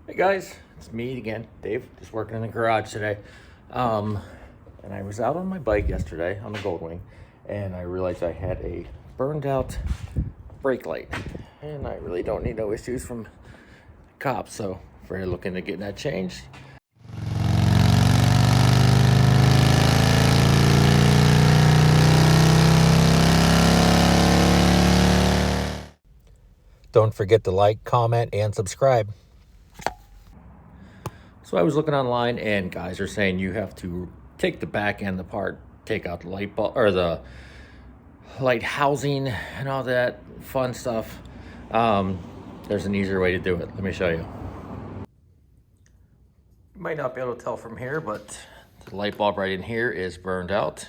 Hey guys, it's me again, Dave, just working in the garage today. And I was out on my bike yesterday on the Goldwing, and I realized I had a burned out brake light, and I really don't need no issues from cops, so if we're looking to get that changed. Don't forget to like, comment, and subscribe. So I was looking online, and guys are saying you have to take the back end apart, take out the light bulb or the light housing and all that fun stuff. There's an easier way to do it. Let me show you. You might not be able to tell from here, but the light bulb right in here is burned out.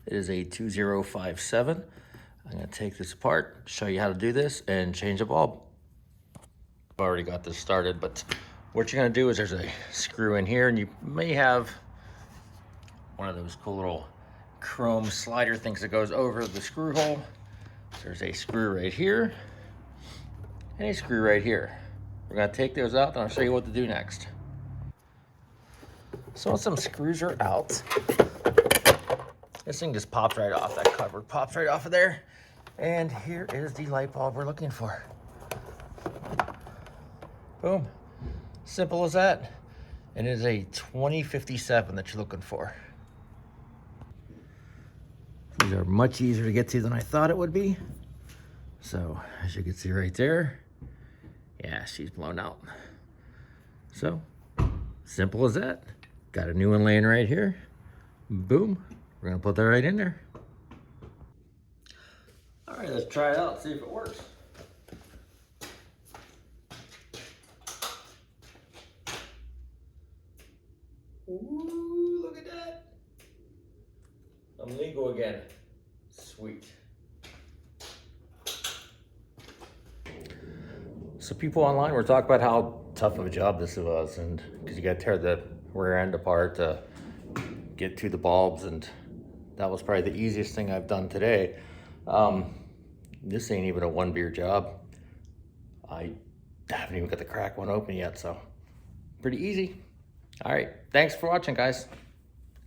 It is a 2057. I'm gonna take this apart, show you how to do this, and change the bulb. I've already got this started, but what you're gonna do is there's a screw in here, and you may have one of those cool little chrome slider things that goes over the screw hole. There's a screw right here and a screw right here. We're gonna take those out and I'll show you what to do next. So once some screws are out, this thing just pops right off. That cover pops right off of there. And here is the light bulb we're looking for. Boom. Simple as that. And it is a 2057 that you're looking for. These are much easier to get to than I thought it would be. So as you can see right there, yeah, she's blown out. So simple as that. Got a new one laying right here. Boom. We're gonna put that right in there. All right, let's try it out, see if it works. Ooh, look at that. I'm legal again. Sweet. So people online were talking about how tough of a job this was, and because you got to tear the rear end apart to get to the bulbs, and that was probably the easiest thing I've done today. This ain't even a one beer job. I haven't even got the crack one open yet, so pretty easy. All right, thanks for watching, guys.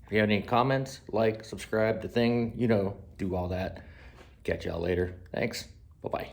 If you have any comments, like, subscribe, the thing, you know, do all that. Catch y'all later. Thanks. Bye-bye.